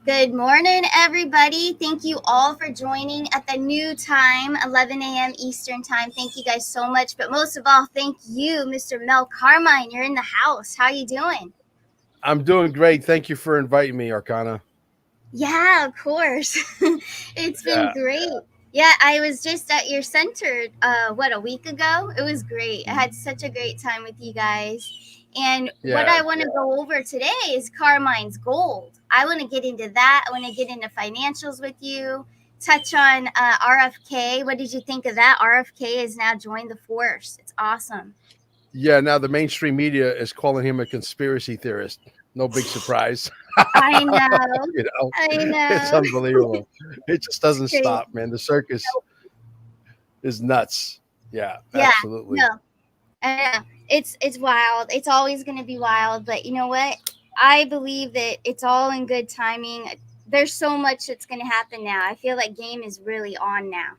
Good morning, everybody. Thank you all for joining at the new time, 11 a.m. Eastern time. Thank you guys so much. But most of all, thank you, Mr. Mel Carmine. You're in the house. How you doing? I'm doing great. Thank you for inviting me, Arcana. Yeah, of course. It's been Yeah. great. Yeah, I was just at your center, a week ago? It was great. I had such a great time with you guys. And what Yeah. I want to go over today is Carmine's gold. I want to get into that. I want to get into financials with you, touch on RFK. What did you think of that? RFK has now joined the force. It's awesome. Yeah. Now the mainstream media is calling him a conspiracy theorist. No big surprise. I know. you know, I it's know. unbelievable. It just It's doesn't crazy. stop, man. The circus is nuts. Yeah, Yeah. absolutely. No. It's wild. It's always going to be wild, but you know what? I believe that it's all in good timing. There's so much that's going to happen now. I feel like game is really on now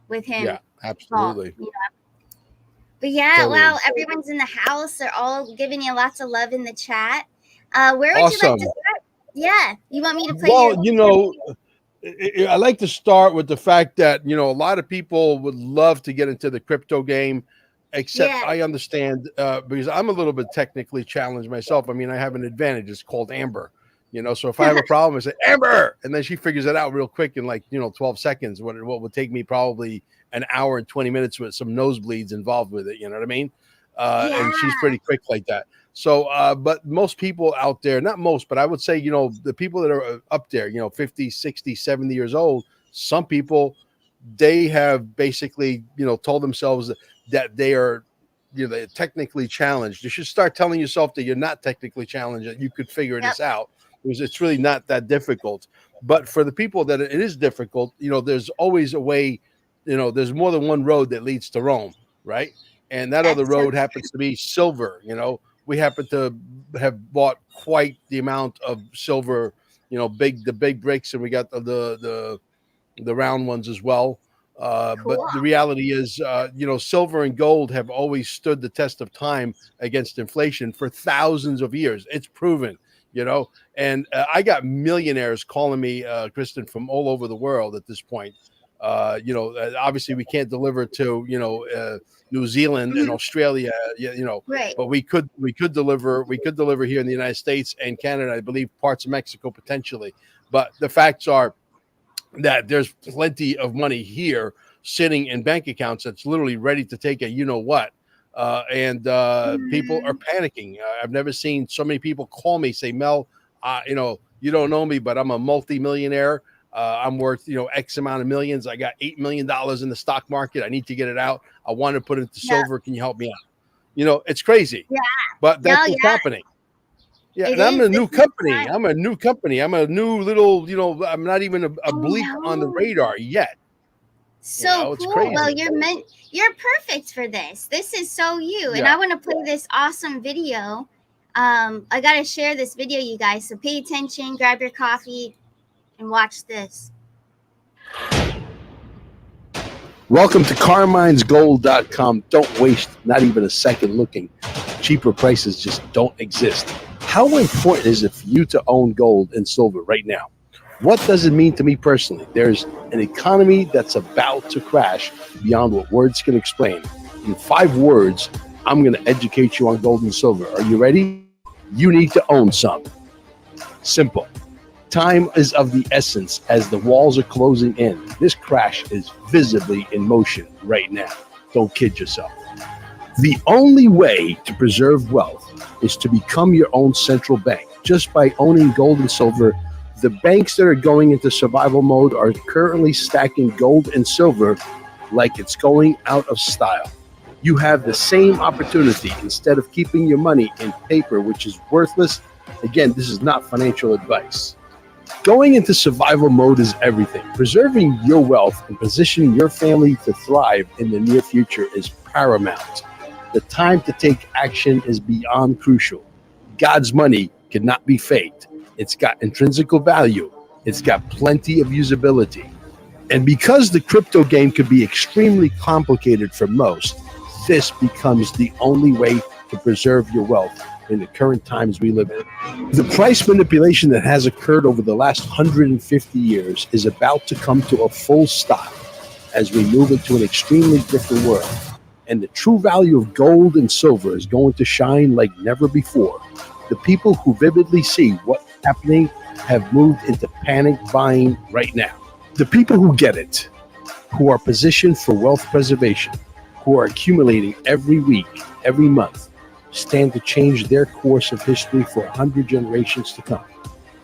with him Yeah, involved. absolutely. But yeah, wow, Totally. everyone's in the house. They're all giving you lots of love in the chat. Where would you like to Awesome. start? Yeah, you want me to play your? Well, I like to start with the fact that, a lot of people would love to get into the crypto game, except Yeah, I understand because I'm a little bit technically challenged myself. I mean, I have an advantage. It's called Amber. So if I have a problem, I say Amber, and then she figures it out real quick in 12 seconds. What would take me probably an hour and 20 minutes with some nosebleeds involved with it. You know what I mean? yeah, And she's pretty quick like that. So, but most people out there, not most, but I would say, the people that are up there, 50, 60, 70 years old, some people, they have basically, told themselves that they are, they're technically challenged. You should start telling yourself that you're not technically challenged, that you could figure yep, this out because it's really not that difficult. But for the people that it is difficult, there's always a way, there's more than one road that leads to Rome, right? And that other that's so road happens to be silver. We happen to have bought quite the amount of silver, the big bricks, and we got the round ones as well. But cool. the reality is, silver and gold have always stood the test of time against inflation for thousands of years. It's proven, and I got millionaires calling me, Kristen, from all over the world at this point. Obviously we can't deliver to, New Zealand and Mhm. Australia, Right. but we could deliver here in the United States and Canada, I believe parts of Mexico potentially. But the facts are that there's plenty of money here sitting in bank accounts that's literally ready to take a what. And people are Mhm. panicking. I've never seen so many people call me, say, Mel, you don't know me, but I'm a multimillionaire. I'm worth, X amount of millions. I got $8 million in the stock market. I need to get it out. I want to put it into Yeah. silver. Can you help me out? It's crazy, Yeah. but that's No, what's yeah, happening. Yeah, it and I'm is. a This new is the company. time. I'm a new company. I'm a new little, I'm not even a I bleep on the know. radar yet. So It's cool. Well, crazy. you're perfect for this. This is so you. And Yeah. I want to play this awesome video. I got to share this video, you guys. So pay attention, grab your coffee, and watch this. Welcome to Carmine'sGold.com. Don't waste not even a second looking. Cheaper prices just don't exist. How important is it for you to own gold and silver right now? What does it mean to me personally? There's an economy that's about to crash beyond what words can explain. In 5 words, I'm going to educate you on gold and silver. Are you ready? You need to own some. Simple. Time is of the essence as the walls are closing in. This crash is visibly in motion right now. Don't kid yourself. The only way to preserve wealth is to become your own central bank. Just by owning gold and silver, the banks that are going into survival mode are currently stacking gold and silver like it's going out of style. You have the same opportunity instead of keeping your money in paper, which is worthless. Again, this is not financial advice. Going into survival mode is everything. Preserving your wealth and positioning your family to thrive in the near future is paramount. The time to take action is beyond crucial. God's money cannot be faked. It's got intrinsic value. It's got plenty of usability. And because the crypto game could be extremely complicated for most, this becomes the only way to preserve your wealth in the current times we live in. The price manipulation that has occurred over the last 150 years is about to come to a full stop as we move into an extremely different world. And the true value of gold and silver is going to shine like never before. The people who vividly see what's happening have moved into panic buying right now. The people who get it, who are positioned for wealth preservation, who are accumulating every week, every month, stand to change their course of history for 100 generations to come.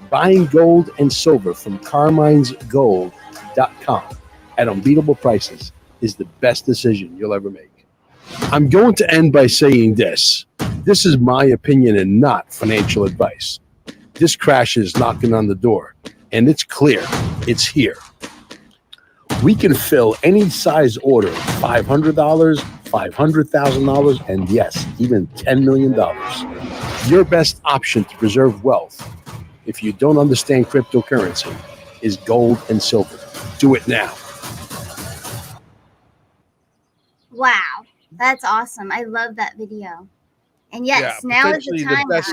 Buying gold and silver from carminesgold.com at unbeatable prices is the best decision you'll ever make. I'm going to end by saying this. This is my opinion and not financial advice. This crash is knocking on the door, and it's clear. It's here. We can fill any size order, $500, $500,000, and yes, even $10 million. Your best option to preserve wealth, if you don't understand cryptocurrency, is gold and silver. Do it now. Wow, that's awesome. I love that video. And yes, now is the time, guys.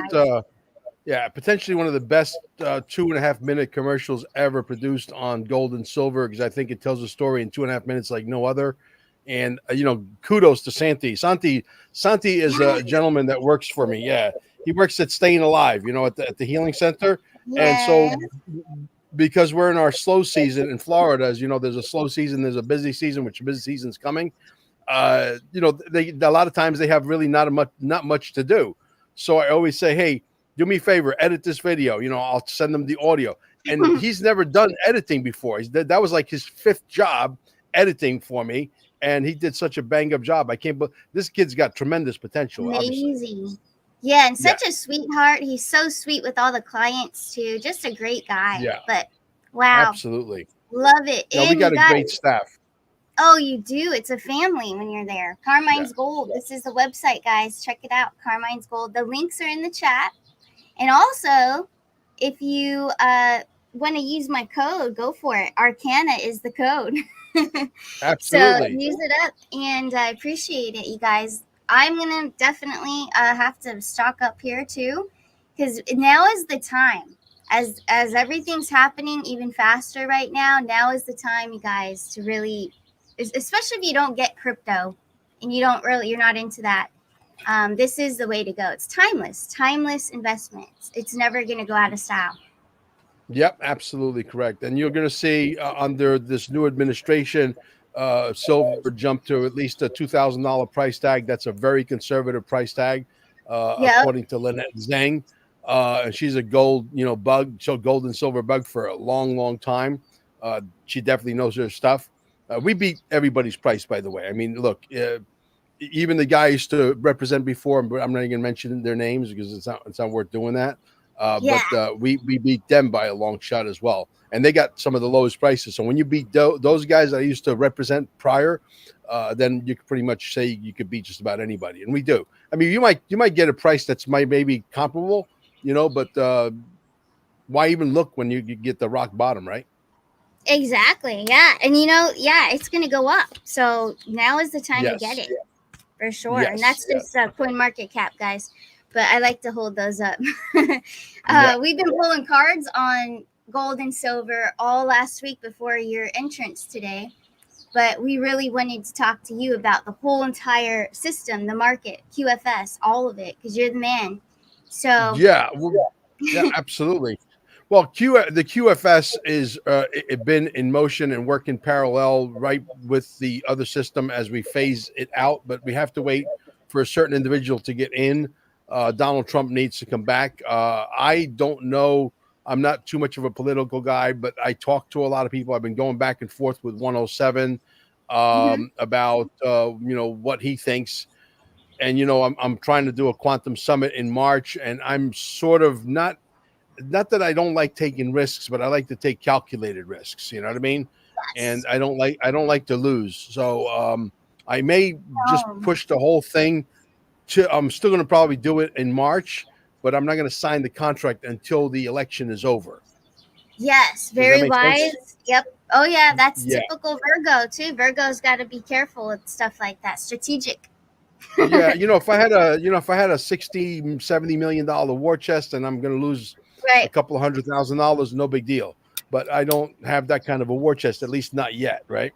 Potentially one of the best 2.5 minute commercials ever produced on gold and silver, because I think it tells a story in 2.5 minutes like no other. And kudos to Santi. Santi is a gentleman that works for me. Yeah, he works at Staying Alive, at the healing center. Yes. And so, because we're in our slow season in Florida, as you know, there's a slow season, there's a busy season, which busy season's coming. They a lot of times they have really not much to do. So I always say, hey, do me a favor, edit this video. I'll send them the audio. And he's never done editing before. That was like his 5th job editing for me. And he did such a bang up job. I can't believe this kid's got tremendous potential. Amazing. Obviously. Yeah, and such a sweetheart. He's so sweet with all the clients too. Just a great guy. Yeah. But wow. Absolutely. Love it. No, we got a great staff. Oh, you do. It's a family when you're there. Carmine's Gold. This is the website, guys. Check it out. Carmine's Gold. The links are in the chat. And also, if you want to use my code, go for it. ARCANA is the code. Absolutely. So use it up, and I appreciate it, you guys. I'm going to definitely have to stock up here too, because now is the time. As everything's happening even faster right now is the time, you guys, to really, especially if you don't get crypto and you're not into that. This is the way to go. It's timeless investments. It's never going to go out of style. Yep, absolutely correct. And you're going to see under this new administration, silver jump to at least a $2,000 price tag. That's a very conservative price tag, according to Lynette Zhang. And she's a gold, bug, so gold and silver bug for a long, long time. She definitely knows her stuff. We beat everybody's price, by the way. I mean, look, even the guy I used to represent before, but I'm not even going to mention their names because it's not worth doing that. But we beat them by a long shot as well. And they got some of the lowest prices. So when you beat those guys that I used to represent prior, then you could pretty much say you could beat just about anybody. And we do. I mean, you might get a price that's maybe comparable, but why even look when you get the rock bottom, right? Exactly. Yeah. And it's going to go up. So now is the time to get it for sure. And that's just Coin Market Cap, guys. But I like to hold those up. We've been pulling cards on gold and silver all last week before your entrance today. But we really wanted to talk to you about the whole entire system, the market, QFS, all of it, because you're the man. So yeah, absolutely. Well, the QFS is it been in motion and working parallel right with the other system as we phase it out. But we have to wait for a certain individual to get in. Donald Trump needs to come back. I don't know. I'm not too much of a political guy, but I talk to a lot of people. I've been going back and forth with 107 about what he thinks. And I'm trying to do a quantum summit in March, and I'm sort of not that I don't like taking risks, but I like to take calculated risks. You know what I mean? yes. And I don't like to lose. So I may just push the whole thing. I'm still going to probably do it in March, but I'm not going to sign the contract until the election is over. Yes, very wise. Sense? Yep. Oh, yeah, that's typical Virgo, too. Virgo's got to be careful with stuff like that. Strategic. Yeah, if I had a 60-70 million dollar war chest and I'm going to lose a Right. couple of $100,000, no big deal. But I don't have that kind of a war chest, at least not yet, right?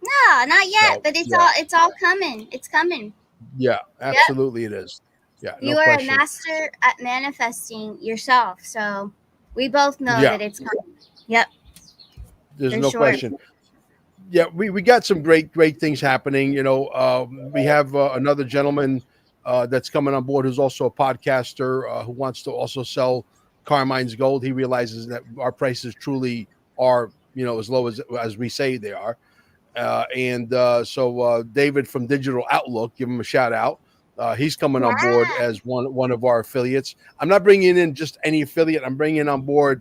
No, not yet, So but yeah, it's all coming. It's coming. yeah, Yep. absolutely it is. Yeah, no You are a question. master at manifesting yourself. So we both know Yeah, that it's coming. Yep, there's for no sure. question. Yeah, we got some great things happening. We have another gentleman that's coming on board who's also a podcaster who wants to also sell Carmine's gold. He realizes that our prices truly are as low as we say they are. So David from Digital Outlook, give him a shout out. He's coming on board Yeah. as one of our affiliates. I'm not bringing in just any affiliate. I'm bringing on board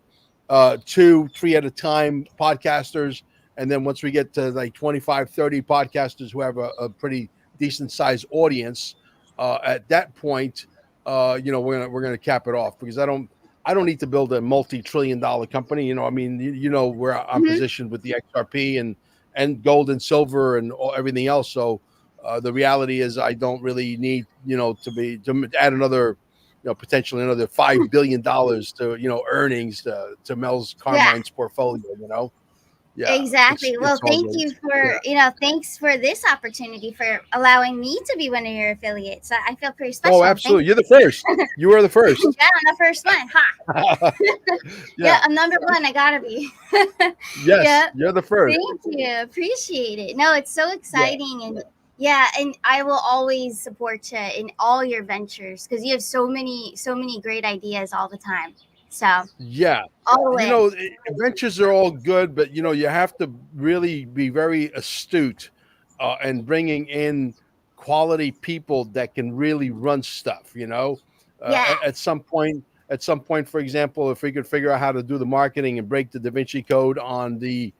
2, 3 at a time podcasters. And then once we get to like 25, 30 podcasters who have a pretty decent sized audience, at that point, we're gonna cap it off because I don't need to build a multi-trillion-dollar company. I mean, where I'm Hmm. positioned with the XRP and gold and silver and everything else. So the reality is, I don't really need to add another, potentially another $5 billion to earnings to Mel's Yeah. Carmine's portfolio. Yeah, it's Exactly. Well, it's all thank good. you Yeah. for thanks for this opportunity for allowing me to be one of your affiliates. I feel pretty Oh, special. Thank absolutely. You're the first. You are the you. first. Yeah, I'm the first one. Ha. Yeah, Yeah. I'm number one. I gotta be. Yes, Yeah. you're the first. Thank you. Appreciate it. No, it's so Yeah. exciting and yeah, and I will always support you in all your ventures because you have so many great ideas all the time. So Yeah. all the way. Ventures are all good, but you have to really be very astute and bringing in quality people that can really run stuff. Yeah. At some point, for example, if we could figure out how to do the marketing and break the Da Vinci Code on the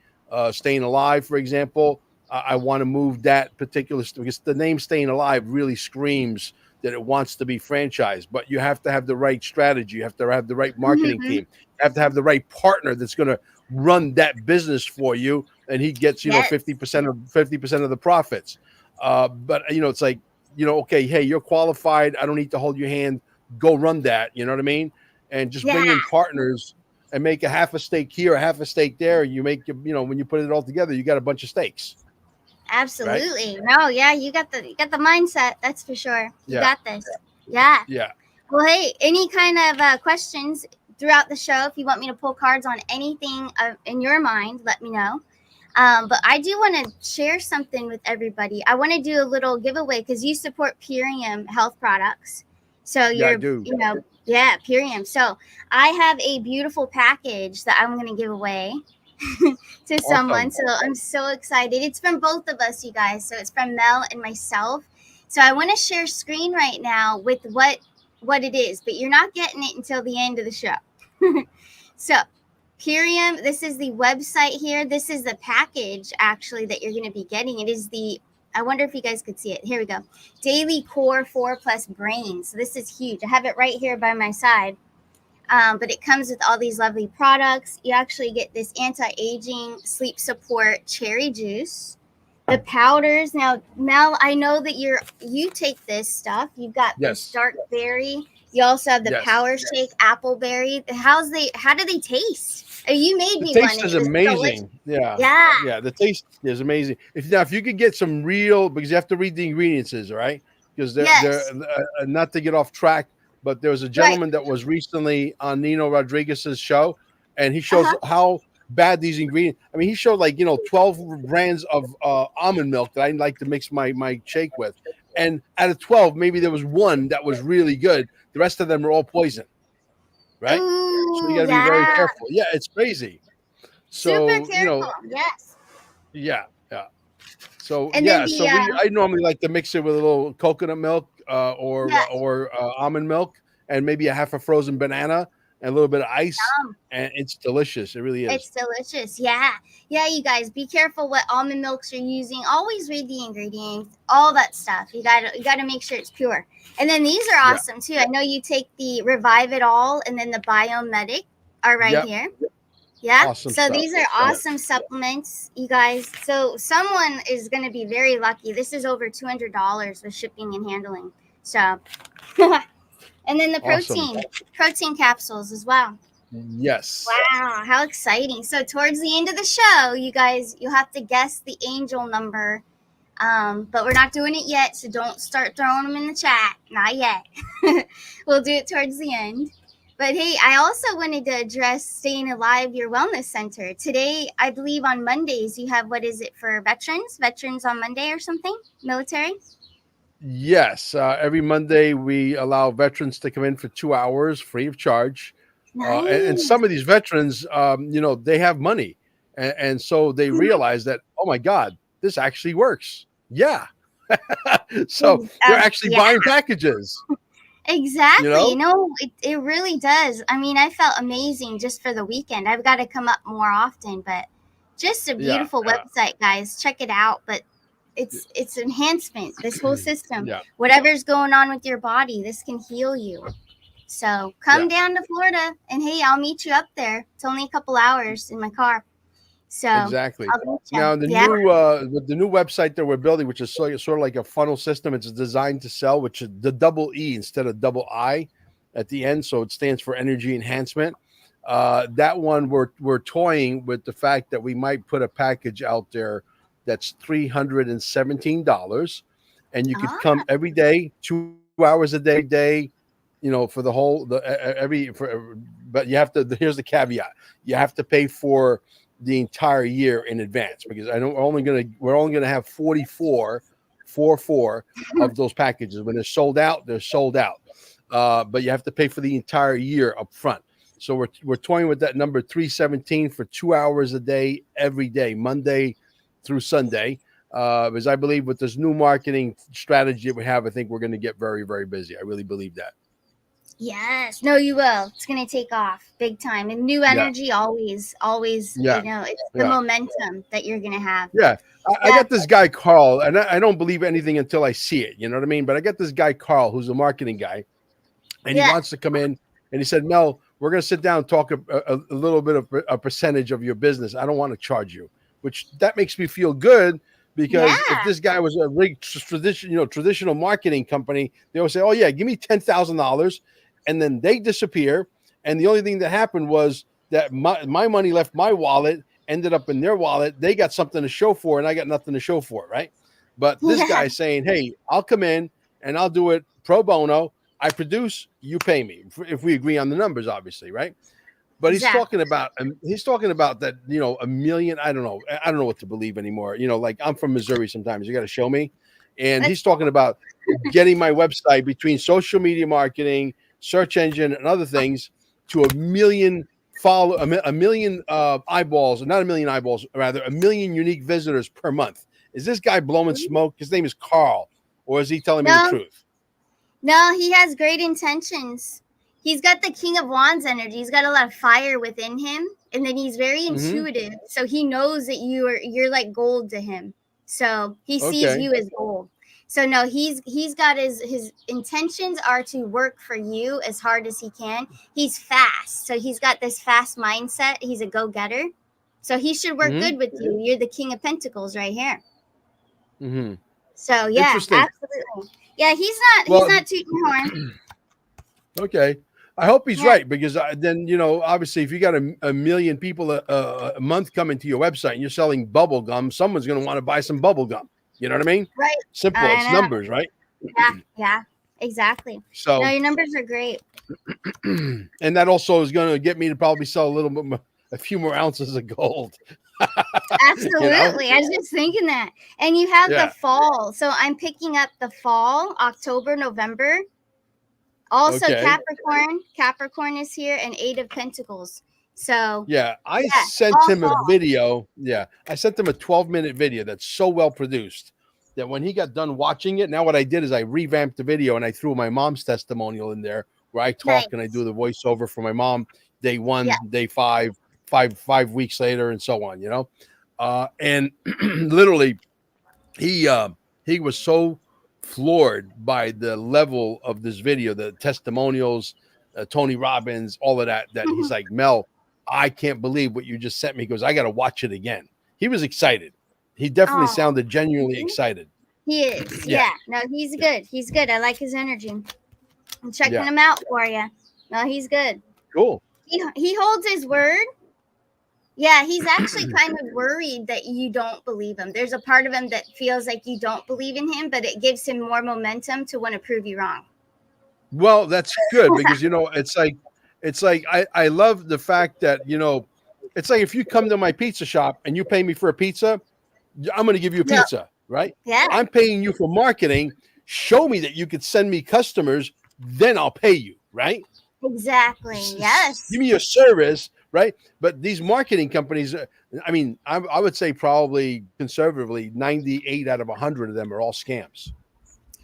Staying Alive, for example, I want to move that particular because the name Staying Alive really screams that it wants to be franchised, but you have to have the right strategy. You have to have the right marketing Hmm. team. You have to have the right partner that's going to run that business for you, and he gets Yes. 50% of the profits. But it's like okay, hey, you're qualified. I don't need to hold your hand. Go run that. You know what I mean? And just Yeah. bring in partners and make a half a stake here, a half a stake there. You make when you put it all together, you got a bunch of stakes, right? Absolutely. No, yeah, you got the mindset, that's for sure. You Yeah, got this. Yeah. yeah. Well, hey, any kind of questions throughout the show, if you want me to pull cards on anything in your mind, let me know. But I do want to share something with everybody. I want to do a little giveaway because you support Purium Health Products. So Yeah, I you're, do. yeah, Purium. So I have a beautiful package that I'm going to give away to someone. Awesome. So I'm so excited. It's from both of us, you guys. So it's from Mel and myself. So I want to share screen right now with what it is, but you're not getting it until the end of the show. So Purium, this is the website here. This is the package actually that you're going to be getting. It is I wonder if you guys could see it. Here we go. Daily Core 4 Plus Brain. So this is huge. I have it right here by my side. But it comes with all these lovely products. You actually get this anti-aging sleep support cherry juice, the powders. Now, Mel, I know that you take this stuff. You've got this Yes. dark berry. You also have the Yes. power shake apple berry. How do they taste? Oh, you made The me one taste and is it was delicious. amazing. Yeah. Yeah. Yeah. The taste is amazing. If you could get some real, because you have to read the ingredients, all right? Because they're Yes. not to get off track, but there was a Right. gentleman that was recently on Nino Rodriguez's show, and he Uh shows huh. how bad these ingredients. I mean, he showed 12 brands of almond milk that I like to mix my shake with, and out of 12, maybe there was one that was really good. The rest of them are all poison, right? So you Ooh, got to be very yeah. careful. Yeah, it's crazy. Super So careful. Yes. yeah, yeah. So And then so the I normally like to mix it with a little coconut milk yes. or almond milk and maybe a half a frozen banana and a little bit of ice, and it's delicious. It really is. It's delicious. Yeah. Yeah, you guys, be careful what almond milks you're using. Always read the ingredients, all that stuff. You gotta make sure it's pure. And then these are Yeah. awesome too. I know you take the Revive It All and then the Biomedic are right Yep. here. Yeah. Awesome So stuff. these are awesome supplements, you guys. So someone is going to be very lucky. This is over $200 with shipping and handling. So, and then the Awesome. protein capsules as well. Yes. Wow, how exciting. So towards the end of the show, you guys, you'll have to guess the angel number. But we're not doing it yet, so don't start throwing them in the chat. Not yet. We'll do it towards the end. But hey, I also wanted to address Staying Alive, your wellness center. Today, I believe on Mondays, you have, what is it for veterans? Veterans on Monday or something? Military? Yes. Every Monday, we allow veterans to come in for 2 hours free of charge. And Nice. some of these veterans, they have money. And so they realize that, oh my God, this actually works. Yeah. So they're actually Yeah. buying packages, Exactly. No, it really does. I mean, I felt amazing just for the weekend. I've got to come up more often, but just a Yeah. beautiful website, guys. Check it out. But it's enhancement, this whole system. Yeah. Whatever's going on with your body, this can heal you. So come Yeah. down to Florida and hey, I'll meet you up there. It's only a couple hours in my car. So Exactly. I'll meet you. Now the Yeah. new website that we're building, which is sort of like a funnel system, it's designed to sell, which is the double E instead of double I at the end, so it stands for energy enhancement. That one we're toying with the fact that we might put a package out there that's $317, and you could come every day, 2 hours a day, for the whole but you have to. Here's the caveat: you have to pay for the entire year in advance, because I know we're only gonna have 44 of those packages. When they're sold out, they're sold out. But you have to pay for the entire year up front. So we're toying with that number 317 for 2 hours a day, every day, Monday through Sunday. Because I believe with this new marketing strategy that we have, I think we're going to get very, very busy. I really believe that. Yes. No, you will. It's going to take off big time. And new energy always, it's the momentum that you're going to have. Yeah. I got this guy, Carl, and I don't believe anything until I see it. You know what I mean? But I got this guy, Carl, who's a marketing guy, and he wants to come in. And he said, Mel, we're going to sit down and talk a little bit of a percentage of your business. I don't want to charge you, which that makes me feel good. Because if this guy was a big traditional marketing company, they would say, "Oh yeah, give me $10,000," and then they disappear. And the only thing that happened was that my money left my wallet, ended up in their wallet. They got something to show for, and I got nothing to show for, right? But this guy's saying, "Hey, I'll come in and I'll do it pro bono. I produce, you pay me if we agree on the numbers, obviously, right?" But he's talking about that, a million. I don't know what to believe anymore. Like I'm from Missouri sometimes. You got to show me. And he's talking about getting my website between social media marketing, search engine, and other things to a million eyeballs, not a million eyeballs, rather a million unique visitors per month. Is this guy blowing smoke? His name is Carl, or is he telling me the truth? No, he has great intentions. He's got the King of Wands energy. He's got a lot of fire within him, and then he's very intuitive. So he knows that you're like gold to him. So he sees you as gold. So no, he's got his intentions are to work for you as hard as he can. He's fast, so he's got this fast mindset. He's a go-getter, so he should work good with you. You're the King of Pentacles right here. So yeah, absolutely. Yeah, he's not tooting the horn. Okay. I hope he's right, because then, obviously if you got a million people a month coming to your website and you're selling bubble gum, someone's going to want to buy some bubble gum. You know what I mean? Right. Simple. It's numbers, right? Yeah, exactly. So no, your numbers are great. And that also is going to get me to probably sell a few more ounces of gold. Absolutely. I was just thinking that. And you have the fall. So I'm picking up the fall, October, November. Also, Capricorn is here, and 8 of Pentacles. So I sent him a video. Yeah, I sent him a 12-minute video that's so well produced that when he got done watching it, now what I did is I revamped the video and I threw my mom's testimonial in there where I talk and I do the voiceover for my mom, day 1, day 5 weeks later, and so on. And literally, he was so floored by the level of this video, the testimonials, Tony Robbins, all of that he's like, Mel, I can't believe what you just sent me. He goes, I got to watch it again. He was excited. He definitely Oh, sounded genuinely excited. he is. Yeah. Yeah. No, he's good. He's good. I like his energy. I'm checking Yeah. him out for you. No, he's good. Cool. He holds his word. Yeah, he's actually kind of worried that you don't believe him. There's a part of him that feels like you don't believe in him, but it gives him more momentum to want to prove you wrong. Well, that's good because, it's like I love the fact that, it's like if you come to my pizza shop and you pay me for a pizza, I'm going to give you a Yeah. pizza, right? Yeah, I'm paying you for marketing. Show me that you could send me customers, then I'll pay you, right? exactly. Yes. Give me a service, right? But these marketing companies, I would say probably conservatively 98 out of 100 of them are all scams.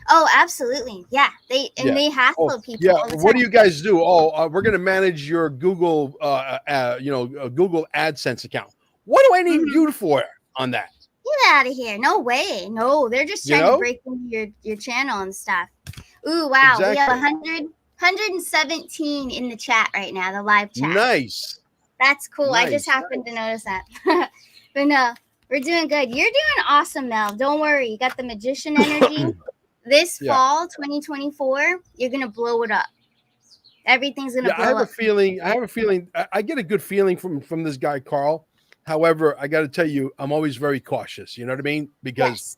Oh, absolutely. Yeah. They hassle people all the What time. do you guys do? We're going to manage your Google, Google AdSense account. What do I need you for on that? Get out of here. No way. No, they're just You trying to know? break into your channel and stuff. Ooh, wow. We have Exactly. 117 in the chat right now, the live chat. Nice. That's cool. I just Nice. happened to notice that. But no, we're doing good. You're doing awesome, Mel. Don't worry. You got the magician energy. This Yeah. fall, 2024, you're going to blow it up. Everything's going to Yeah, blow up. I have a feeling. I get a good feeling from this guy, Carl. However, I got to tell you, I'm always very cautious. You know what I mean? Because Yes.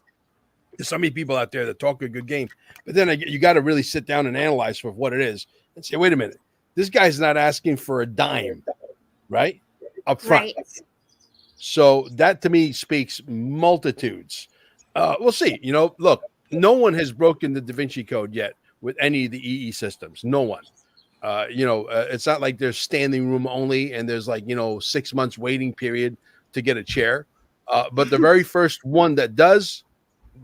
there's so many people out there that talk a good game, but then you got to really sit down and analyze for what it is and say, wait a minute, this guy's not asking for a dime, right? Up front. Right. So that to me speaks multitudes. We'll see. Look, no one has broken the Da Vinci Code yet with any of the EE systems. No one. It's not like there's standing room only and there's 6 months waiting period to get a chair. But the very first one that does,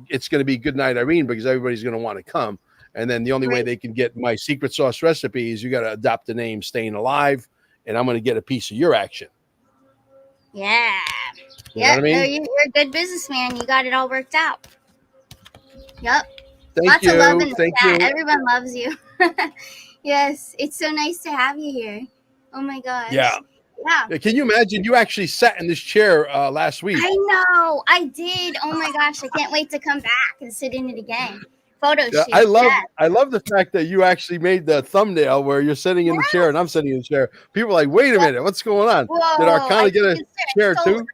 it's going to be Goodnight Irene because everybody's going to want to come. And then the only way they can get my secret sauce recipe is you got to adopt the name Staying Alive, and I'm going to get a piece of your action. Yeah. You know what I mean? No, you're a good businessman. You got it all worked out. Yep. Thank Lots of love in you. the Thank chat. you. Everyone loves you. Yes. It's so nice to have you here. Oh my gosh. Yeah. Yeah. Can you imagine? You actually sat in this chair last week. I know. I did. Oh my gosh. I can't wait to come back and sit in it again. Photo shoot. I love the fact that you actually made the thumbnail where you're sitting in the chair and I'm sitting in the chair. People are like, wait a minute, what's going on? Whoa, Did Arcana get a chair too?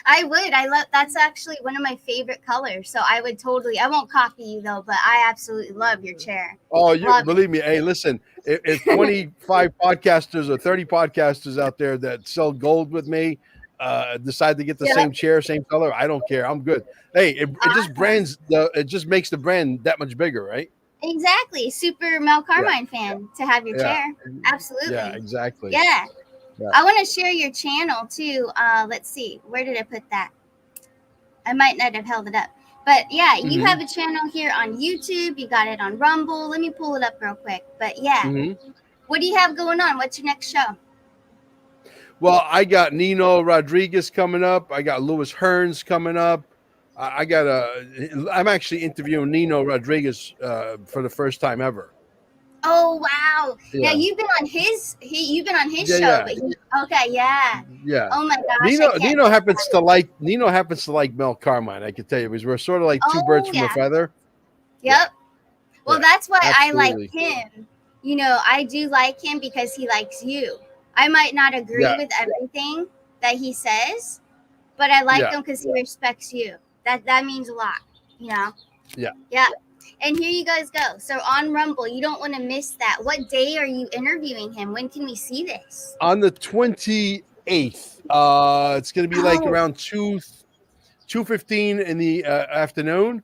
I would. That's actually one of my favorite colors. So I would totally, I won't copy you though, but I absolutely love your chair. Oh, believe me. Hey, listen, if 25 podcasters or 30 podcasters out there that sell gold with me decide to get the same chair, same color, I don't care. I'm good. Hey, it just makes the brand that much bigger, right? Exactly. Super Mel Carmine fan to have your chair. Absolutely. Yeah, exactly. Yeah. I want to share your channel too. Let's see. Where did I put that? I might not have held it up. But yeah, you have a channel here on YouTube. You got it on Rumble. Let me pull it up real quick. But yeah. What do you have going on? What's your next show? Well, I got Nino Rodriguez coming up. I got Louis Hearns coming up. I'm actually interviewing Nino Rodriguez for the first time ever. Oh wow! Yeah, you've been on his show. Yeah. But okay, yeah. Yeah. Oh my gosh. Nino happens to like Mel Carmine. I can tell you because we're sort of like two birds from a feather. Yep. Well, that's why absolutely. I like him. I do like him because he likes you. I might not agree with everything that he says, but I like him because he respects you. That means a lot. Yeah. Yeah. And here you guys go. So on Rumble, you don't want to miss that. What day are you interviewing him? When can we see this? On the 28th. It's going to be like around 2:15 in the afternoon.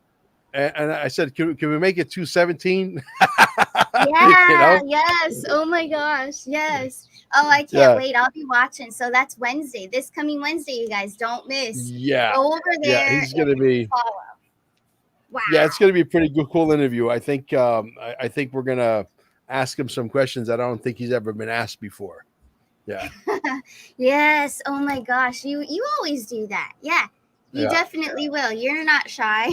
And I said, can we make it 2:17? Yeah. Yes. Oh my gosh. Yes. Oh, I can't wait. I'll be watching. So that's Wednesday. This coming Wednesday, you guys don't miss. Yeah. Go over there. Yeah, he's going to be. Follow. Wow. Yeah, it's going to be a pretty cool interview. I think I think we're going to ask him some questions that I don't think he's ever been asked before. Yeah. Yes. Oh my gosh. You always do that. Yeah. You definitely will. You're not shy.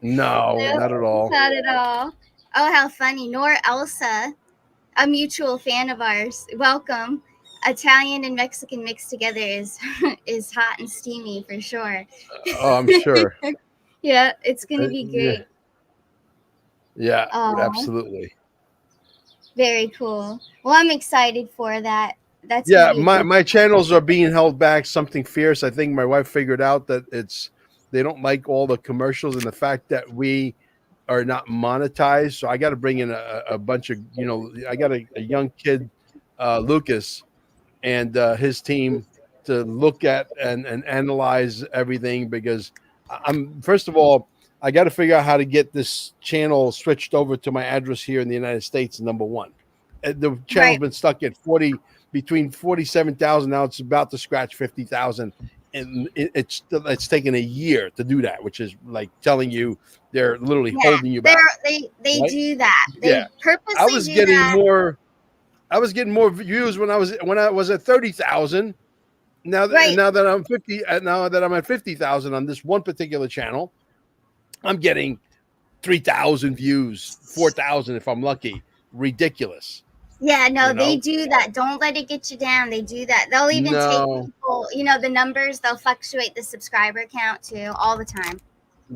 No, not at all. Not at all. Oh, how funny. Nor Elsa, a mutual fan of ours. Welcome. Italian and Mexican mixed together is is hot and steamy for sure. Oh, I'm sure. Yeah, it's gonna be Yeah, great. yeah, Oh, absolutely. very cool. Well, I'm excited for that. That's gonna Yeah, be a good. my channels are being held back. Something fierce. I think my wife figured out that they don't like all the commercials and the fact that we are not monetized. So I got to bring in a bunch of I got a young kid, Lucas, and his team to look at and analyze everything because I'm first of all I got to figure out how to get this channel switched over to my address here in the United States. Number one, the channel's Right. been stuck at 40 between 47,000. Now it's about to scratch 50,000. And it's taken a year to do that, which is like telling you they're literally Yeah, holding you they're back, they right? do that. Yeah, They I purposely was do getting that. more. I was getting more views when I was at 30,000. Right. Now that I'm 50, now that I'm at 50,000 on this one particular channel, I'm getting 3,000 views, 4,000 if I'm lucky. Ridiculous, Yeah, no, you they know? do that. Don't let it get you down. They do that. They'll even take No, people, the numbers, they'll fluctuate the subscriber count too all the time.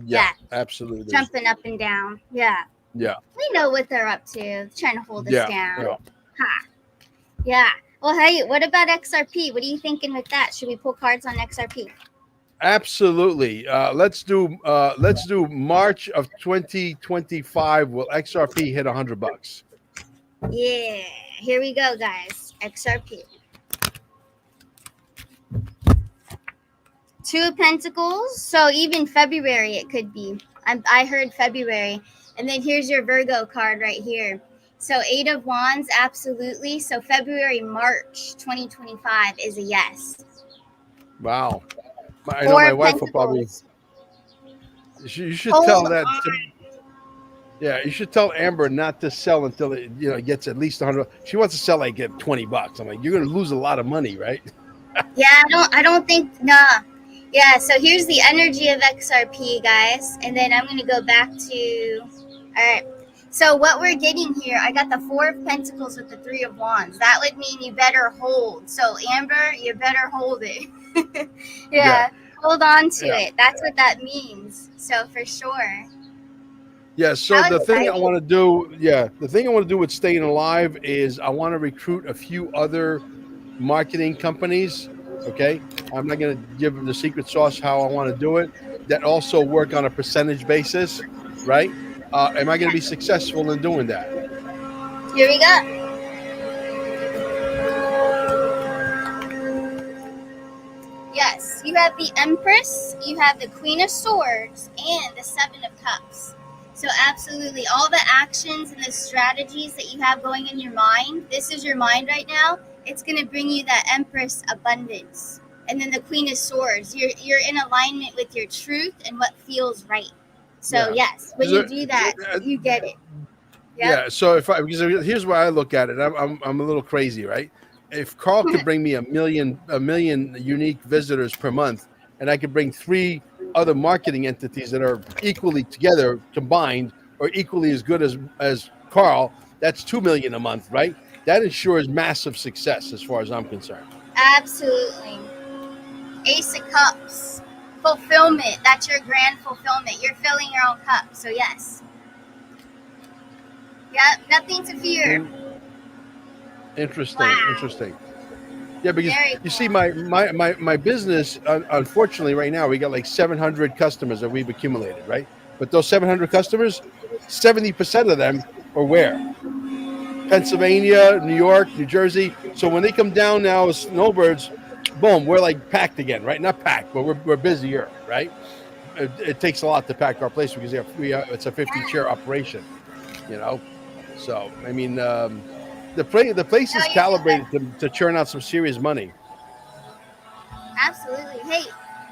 yeah, Yeah, absolutely, jumping up and down. Yeah. yeah, We know what they're up to, trying to hold us yeah, down. yeah. Ha. Yeah. Well, hey, what about XRP? What are you thinking with that? Should we pull cards on XRP? Absolutely. Let's do March of 2025. Will XRP hit $100? Yeah. Here we go, guys. XRP. Two of Pentacles. So even February it could be. I heard February. And then here's your Virgo card right here. So Eight of Wands, absolutely. So February, March 2025 is a yes. Wow. I know Four my of wife will probably. Pentacles. You should Hold tell that. on. Yeah, you should tell Amber not to sell until it gets at least 100. She wants to sell like at $20. I'm like, you're going to lose a lot of money, right? Yeah, I don't think nah. Yeah, so here's the energy of XRP, guys. And then I'm gonna go back to all right. So what we're getting here, I got the Four of Pentacles with the Three of Wands. That would mean you better hold. So Amber, you better hold it. Yeah, Yeah, hold on to yeah, it. That's what that means. So for sure. yeah. So How the thing I exciting. want to do, yeah, the thing I want to do with staying alive is I want to recruit a few other marketing companies. Okay, I'm not going to give them the secret sauce how I want to do it. That also work on a percentage basis, right? Am I going to be successful in doing that? Here we go. Yes, you have the Empress, you have the Queen of Swords, and the Seven of Cups. So, absolutely, all the actions and the strategies that you have going in your mind, this is your mind right now, it's going to bring you that Empress abundance. And then the Queen of Swords, you're in alignment with your truth and what feels right. So, Yeah. yes, when you do that, you get it. Yep. Yeah. So because here's where I look at it. I'm a little crazy, right? If Carl could bring me a million unique visitors per month, and I could bring three other marketing entities that are equally together combined or equally as good as Carl, that's 2 million a month, right? That ensures massive success as far as I'm concerned. Absolutely. Ace of Cups. Fulfillment. That's your grand fulfillment. You're filling your own cup. So, yes. Yep. Nothing to fear. In, interesting, Wow. interesting. Yeah, because Very you see, cool. my business, unfortunately, right now we got like 700 customers that we've accumulated, right? But those 700 customers, 70% of them are where? Pennsylvania, New York, New Jersey. So when they come down now as snowbirds, boom, we're like packed again, right? Not packed, but we're busier, right? It takes a lot to pack our place because it's a 50-chair operation, you know. So I mean, the place No, is you did that. calibrated to churn out some serious money. Absolutely. Hey,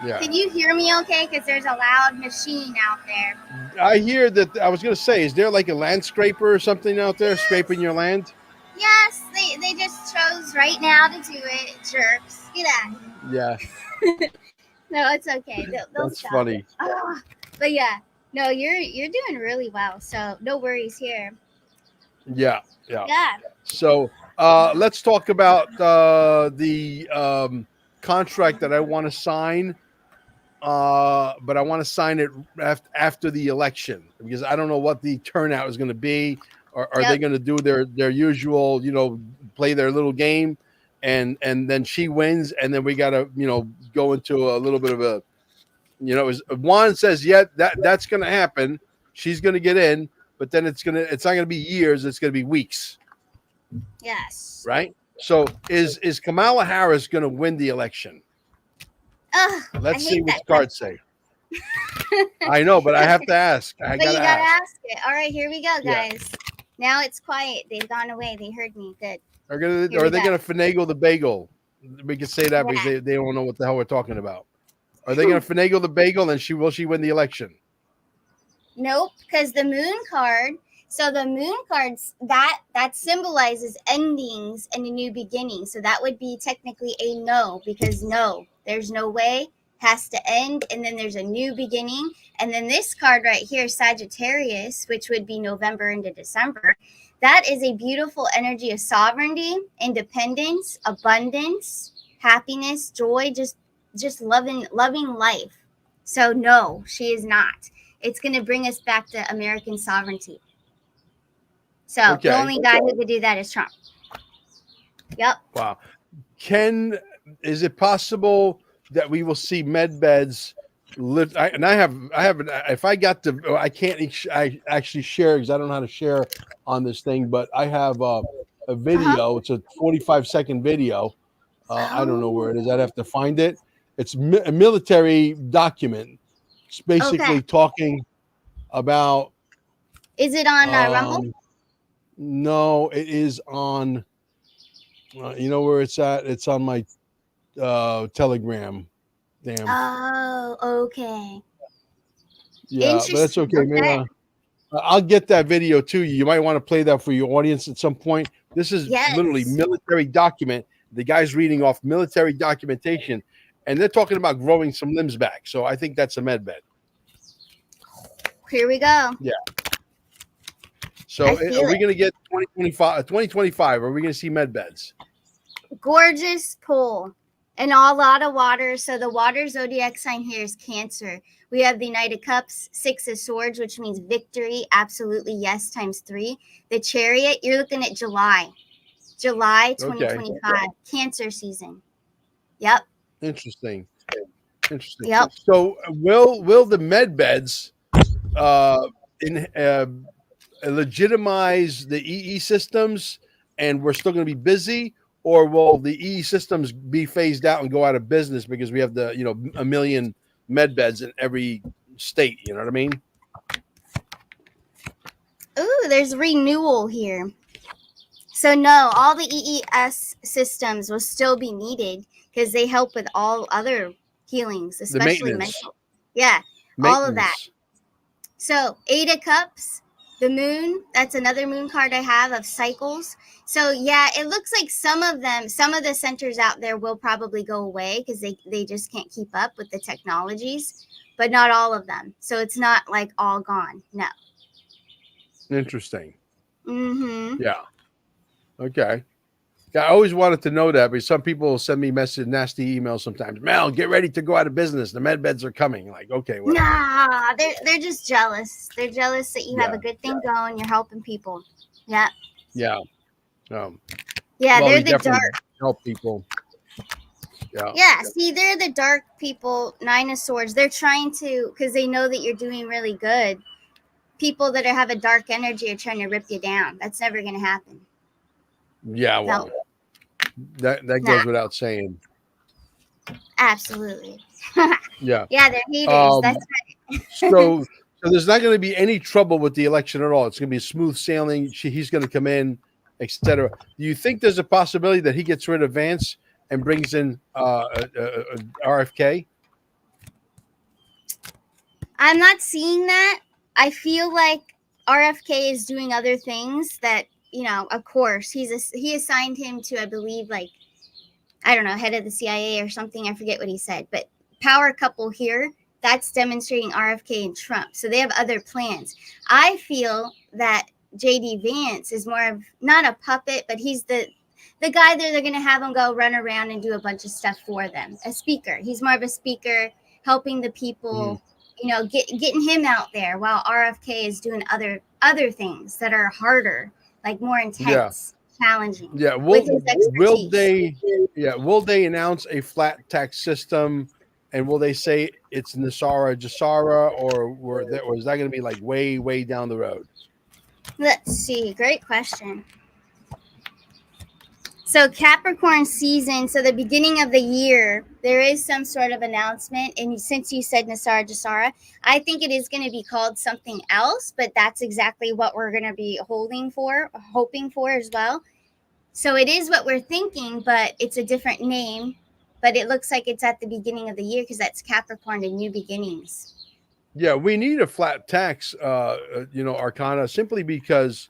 Yeah. can you hear me okay? Because there's a loud machine out there. I hear that. I was going to say, is there like a land scraper or something out there scraping Yes. your land? Yes, they just chose right now to do it. Jerks. Get out of Yeah, here. No, it's okay. They'll that's stop it. funny. Ah, but yeah. No, you're doing really well. So no worries here. Yeah, yeah. Yeah. So Let's talk about the contract that I want to sign. But I want to sign it after the election because I don't know what the turnout is going to be. Are they Yep. going to do their usual, play their little game, and then she wins, and then we got to go into a little bit of a, as Juan says, that's going to happen. She's going to get in, but then it's not going to be years. It's going to be weeks, Yes. right? So is Kamala Harris going to win the election? Ugh, Let's I see hate what that the cards say. I know, but I have to ask. I But you gotta gotta ask. ask it. All right, here we go, Yeah. guys. Now it's quiet. They've gone away. They heard me. Good. Are Here they we go. gonna finagle the bagel? We can say that because Yeah. they don't know what the hell we're talking about. Are they gonna finagle the bagel and will she win the election? Nope, because the moon card. So the moon cards that symbolizes endings and a new beginning. So that would be technically a no, because no, there's no way, has to end, and then there's a new beginning. And then this card right here, Sagittarius, which would be November into December, that is a beautiful energy of sovereignty, independence, abundance, happiness, joy, just loving life. So no, she is not. It's going to bring us back to American sovereignty. So the Okay. only guy who could do that is Trump. Yep. Wow. Is it possible that we will see med beds live? If I got to, I can't I actually share because I don't know how to share on this thing, but I have a video. It's a 45-second video. I don't know where it is. I'd have to find it. It's a military document. It's basically talking about. Is it on Rumble? No, it is on. You know where it's at? It's on my Telegram. Damn. Oh, okay. Yeah, but that's okay. Man, I'll get that video to you. You might want to play that for your audience at some point. This is literally military document. The guy's reading off military documentation, and they're talking about growing some limbs back. So I think that's a med bed. Here we go. Yeah. So are we going to get 2025? Are we going to see med beds? Gorgeous pull and a lot of water. So the water zodiac sign here is Cancer. We have the Knight of Cups, Six of Swords, which means victory. Absolutely yes, times 3. The Chariot, you're looking at July 2025, Cancer season. Yep. Interesting. Yep. So will the med beds legitimize the EE systems, and we're still going to be busy, or will the EE systems be phased out and go out of business because we have a million med beds in every state? You know what I mean? Ooh, there's renewal here. So no, all the EES systems will still be needed because they help with all other healings, especially mental. Yeah, all of that. So 8 of Cups, the moon, that's another moon card I have of cycles. So yeah, it looks like some of the centers out there will probably go away because they just can't keep up with the technologies, but not all of them. So it's not like all gone. No. Interesting. Mm-hmm. Yeah. Okay. I always wanted to know that, but some people send me nasty emails sometimes. Mel, get ready to go out of business. The med beds are coming. Like, okay, whatever. Nah, they're just jealous. They're jealous that you have a good thing going. You're helping people. Yeah. Yeah. Yeah, they're the dark. Help people. Yeah. Yeah. See, they're the dark people. 9 of Swords. They're trying to, because they know that you're doing really good. People that have a dark energy are trying to rip you down. That's never going to happen. Yeah, well, that goes without saying. Absolutely. Yeah. Yeah, they're haters. That's right. so there's not going to be any trouble with the election at all. It's going to be smooth sailing. He's going to come in, etc. Do you think there's a possibility that he gets rid of Vance and brings in RFK? I'm not seeing that. I feel like RFK is doing other things that, of course, he assigned him to, I believe, like, I don't know, head of the CIA or something. I forget what he said. But power couple here, that's demonstrating RFK and Trump. So they have other plans. I feel that J.D. Vance is more of, not a puppet, but he's the the guy that they're going to have him go run around and do a bunch of stuff for them. A speaker. He's more of a speaker, helping the people, getting him out there, while RFK is doing other things that are harder, like more intense, challenging. Yeah. With his expertise. Will they announce a flat tax system? And will they say it's Nasara Jasara, or is that going to be like way, way down the road? Let's see. Great question. So Capricorn season, so the beginning of the year, there is some sort of announcement. And since you said Nasara Jasara, I think it is going to be called something else, but that's exactly what we're going to be hoping for as well. So it is what we're thinking, but it's a different name. But it looks like it's at the beginning of the year because that's Capricorn, the new beginnings. Yeah, we need a flat tax, Arcana, simply because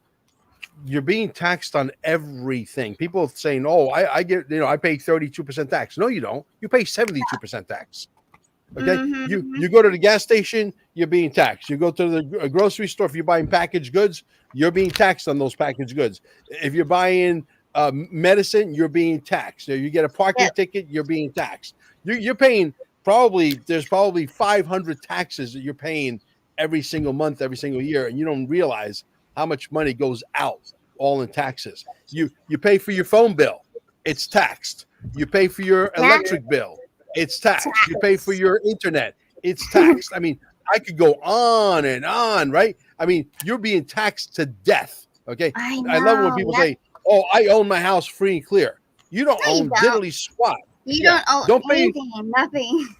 you're being taxed on everything. People saying, "Oh, I get, I pay 32% tax." No, you don't. You pay 72% tax. Okay, you go to the gas station, you're being taxed. You go to the grocery store, if you're buying packaged goods, you're being taxed on those packaged goods. If you're buying medicine, you're being taxed. You get a parking ticket, you're being taxed. You're paying there's probably 500 taxes that you're paying every single month, every single year, and you don't realize how much money goes out all in taxes. You pay for your phone bill, it's taxed. You pay for your electric bill, it's taxed. You pay for your internet, it's taxed. I mean, I could go on and on, right? I mean, you're being taxed to death. Okay, I love when people say, "Oh, I own my house free and clear." You don't own diddly squat. You don't own anything, nothing.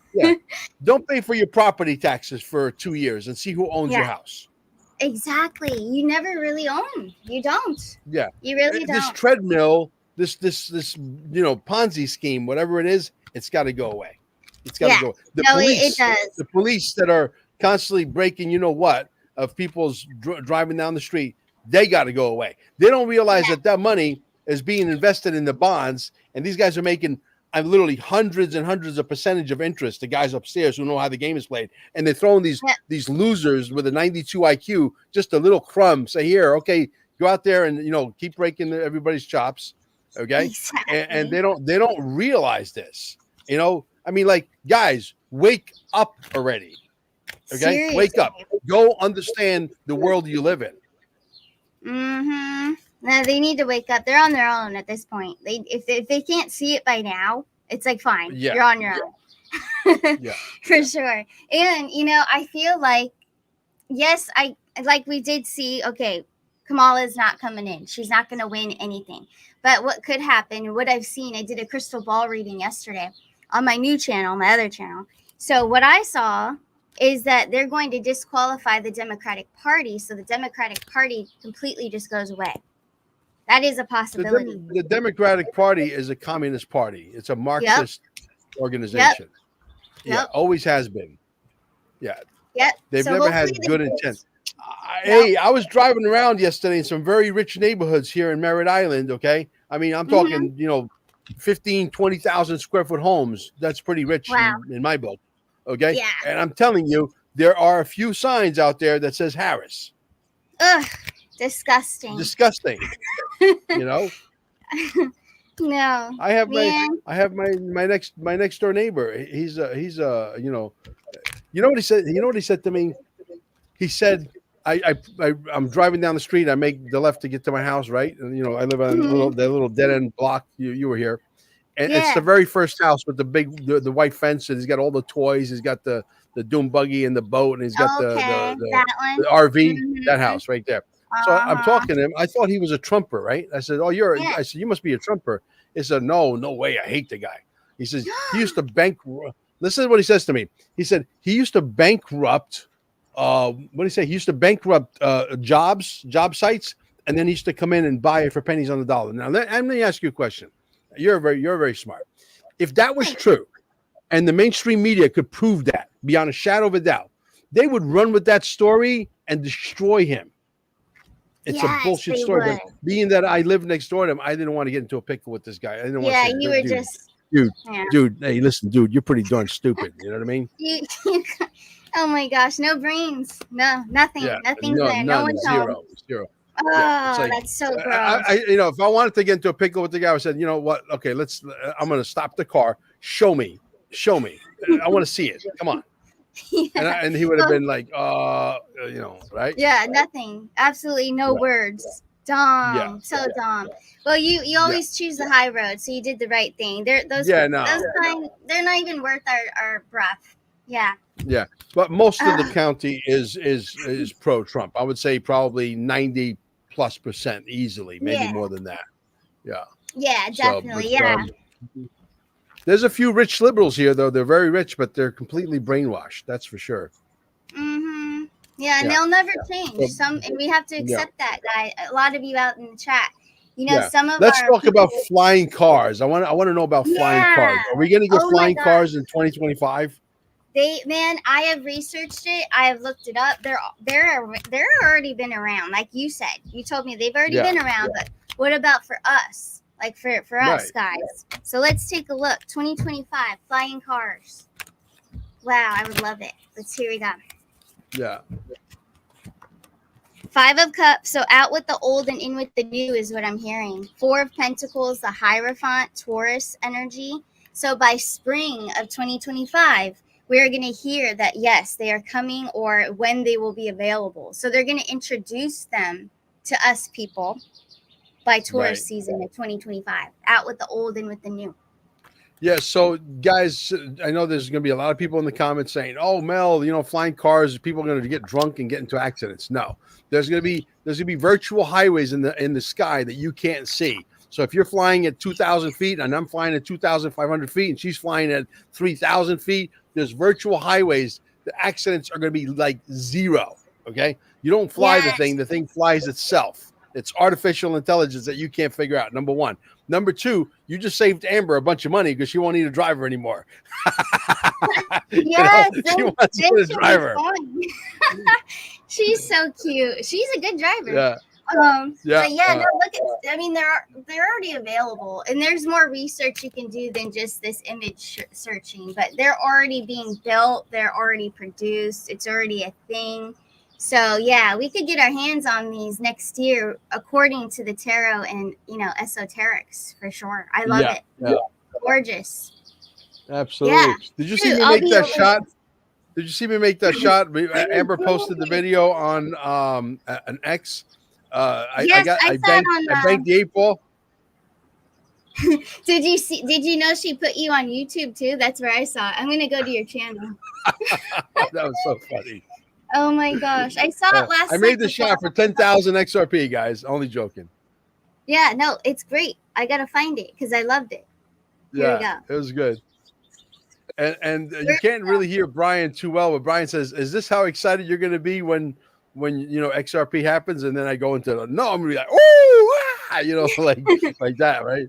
Don't pay for your property taxes for 2 years and see who owns your house. Exactly. You never really own. You don't. Yeah. You really don't. This treadmill, this Ponzi scheme, whatever it is, it's got to go away. It's got to go. It does. The police that are constantly breaking, of people's driving down the street, they got to go away. They don't realize that money is being invested in the bonds, and these guys are making literally hundreds and hundreds of percentage of interest. The guys upstairs who know how the game is played, and they're throwing these losers with a 92 IQ just a little crumb. Say, here, okay, go out there and keep breaking everybody's chops, okay? Exactly. And they don't realize this. I mean, like, guys, wake up already. Okay, seriously. Wake up. Go understand the world you live in. No, they need to wake up. They're on their own at this point. If they can't see it by now, it's like, fine, you're on your own. For sure. And I feel like, yes, we did see, okay, Kamala's not coming in. She's not going to win anything. But what could happen, what I've seen, I did a crystal ball reading yesterday on my new channel, my other channel. So what I saw is that they're going to disqualify the Democratic Party. So the Democratic Party completely just goes away. That is a possibility. The Democratic Party is a communist party. It's a Marxist organization. Yeah, always has been. Yeah. Yep. They've never had good intent. Hey, I was driving around yesterday in some very rich neighborhoods here in Merritt Island, okay? I mean, I'm talking, 15, 20,000 square foot homes. That's pretty rich in my book, okay? Yeah. And I'm telling you, there are a few signs out there that says Harris. Ugh. Disgusting. No. I have my next door neighbor. He's you know what he said? You know what he said to me? He said, I'm driving down the street. I make the left to get to my house, right? And I live on that little dead end block. You were here, and it's the very first house with the white fence, and he's got all the toys. He's got the dune buggy and the boat, and he's got the RV. That house right there. So I'm talking to him. I thought he was a Trumper, right? I said, I said, you must be a Trumper. He said, no way. I hate the guy. He says, he used to listen to what he says to me. He said, he used to bankrupt, what did he say? He used to bankrupt job sites, and then he used to come in and buy it for pennies on the dollar. Now, let me ask you a question. You're very smart. If that was true, and the mainstream media could prove that beyond a shadow of a doubt, they would run with that story and destroy him. It's a bullshit story. But being that I live next door to him, I didn't want to get into a pickle with this guy. I didn't want to say, you were just... Dude, hey, listen, dude, you're pretty darn stupid. You know what I mean? Oh, my gosh. No brains. No, nothing. Nothing's there. No one's home. Zero. Oh, It's like that's so gross. if I wanted to get into a pickle with the guy, I said, you know what? Okay, I'm going to stop the car. Show me. I want to see it. Come on. Yeah. And he would have Well, been like, right? yeah, nothing. Absolutely no Right. words. Yeah. Dumb. So dumb. Well, you Yeah. always choose the high road, so you did the right thing. Those Yeah. No. kind, they're not even worth our breath. Yeah. Yeah. But most of the Uh, county is pro Trump. I would say probably 90+% easily, maybe yeah. more than that. Yeah. Yeah, So, definitely. but Yeah. there's a few rich liberals here, though. They're very rich, but they're completely brainwashed. That's for sure. Mm-hmm. Yeah, and Yeah. they'll never change. So, And we have to yeah. accept that, guy. A lot of you out in the chat, Yeah. some of Let's our talk about people. flying cars. I want to know about flying cars. Yeah. Are we going to get Oh my flying God. cars in 2025? I have researched it. I have looked it up. They're already been around. Like you said, you told me they've already been around. But what about for us? Like for us guys. So let's take a look. 2025 flying cars. Wow, I would love it. Let's see what we got. Yeah. 5 of Cups, so out with the old and in with the new is what I'm hearing. 4 of Pentacles, the Hierophant, Taurus energy. So by spring of 2025, we're going to hear that, yes, they are coming or when they will be available. So they're going to introduce them to us people by Taurus season of 2025. Out with the old and with the new. Yeah, so guys, I know there's going to be a lot of people in the comments saying, "Oh, Mel, flying cars, people are going to get drunk and get into accidents." No, there's going to be virtual highways in the sky that you can't see. So if you're flying at 2,000 feet and I'm flying at 2,500 feet and she's flying at 3,000 feet, there's virtual highways. The accidents are going to be like zero. Okay, you don't fly the thing flies itself. It's artificial intelligence that you can't figure out. Number one. Number two, you just saved Amber a bunch of money because she won't need a driver anymore. Yes, she wants you to drive her. She's so cute. She's a good driver. Yeah. But yeah, no, look at. I mean, they're already available, and there's more research you can do than just this image searching. But they're already being built. They're already produced. It's already a thing. So yeah, we could get our hands on these next year, according to the tarot and esoterics for sure. I love it. Yeah. Gorgeous. Absolutely. Yeah. Did you see me make that shot? Did you see me make that shot? Amber posted the video on an X. I banked the 8 ball. Did you know she put you on YouTube too? That's where I saw it. I'm gonna go to your channel. That was so funny. Oh my gosh. I saw it last I made the shot for 10,000 XRP, guys. Only joking. Yeah, no, it's great. I got to find it because I loved it. Here we go. It was good. And you can't really hear Brian too well, but Brian says, "Is this how excited you're going to be when XRP happens?" And then I go into I'm going to be like, "Oh, like that, right?"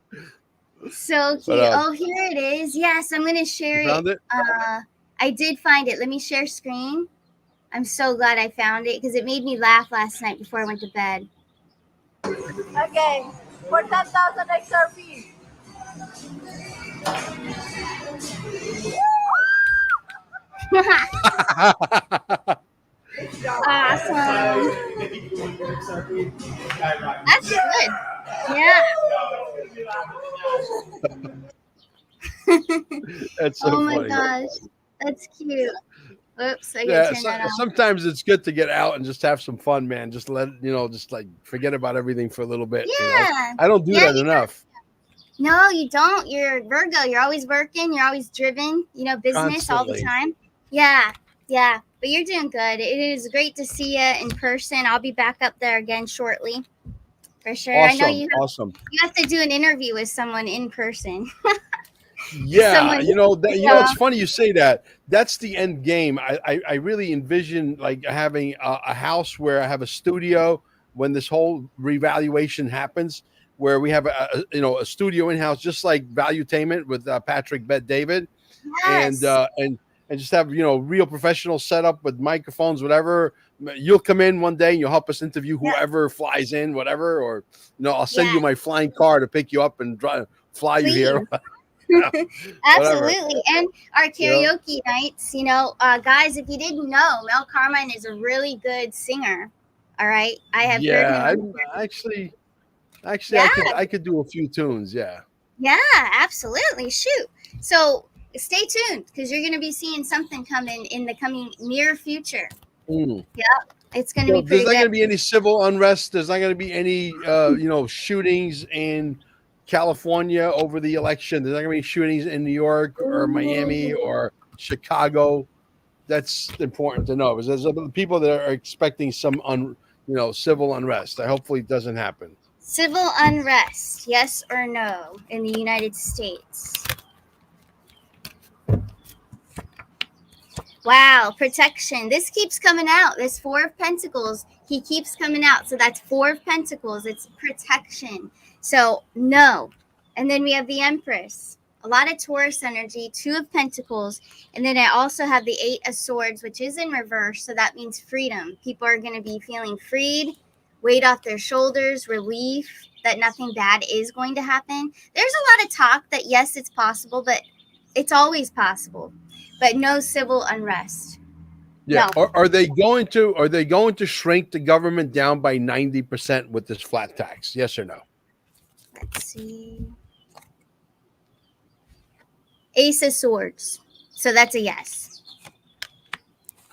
So cute. Oh, here it is. Yes, I'm going to share it. Found it? I did find it. Let me share screen. I'm so glad I found it because it made me laugh last night before I went to bed. Okay, for 10,000 XRP. Awesome. That's good. Yeah. That's so funny. Oh my gosh. That's cute. Oops, I yeah, turn that off. Sometimes it's good to get out and just have some fun, man. Just just like forget about everything for a little bit. Yeah. I don't do that enough. No, you don't. You're Virgo. You're always working. You're always driven, business Constantly. all the time. Yeah. Yeah. But you're doing good. It is great to see you in person. I'll be back up there again shortly. For sure. Awesome. I know you have to do an interview with someone in person. Yeah, it's funny you say that. That's the end game. I really envision like having a house where I have a studio when this whole revaluation happens, where we have a studio in house, just like Valuetainment with Patrick Bet David, Yes. and just have real professional setup with microphones, whatever. You'll come in one day and you'll help us interview whoever flies in, whatever, or I'll send you my flying car to pick you up and fly you here. Absolutely. And our karaoke nights, guys, if you didn't know, Mel Carmine is a really good singer. All right, I have heard Yeah, him. actually, Yeah, I could do a few tunes. Yeah. yeah, absolutely. Shoot. So stay tuned because you're going to be seeing something coming in the coming near future. Mm. Yeah, it's going to So be there's pretty not good. going to be any civil unrest. There's not going to be any, shootings in California over the election. There's not going to be shootings in New York or Miami or Chicago. That's important to know because there's other people that are expecting some civil unrest. Hopefully it doesn't happen. Civil unrest, yes or no, in the United States? Wow, protection. This keeps coming out. This Four of Pentacles, he keeps coming out. So that's Four of Pentacles. It's protection. So no. And then we have the Empress. A lot of Taurus energy, Two of Pentacles. And then I also have the Eight of Swords, which is in reverse. So that means freedom. People are going to be feeling freed, weight off their shoulders, relief that nothing bad is going to happen. There's a lot of talk that yes, it's possible, but it's always possible. But no civil unrest. Yeah. No. Are they going to shrink the government down by 90% with this flat tax? Yes or no? Let's see. Ace of Swords. So that's a yes.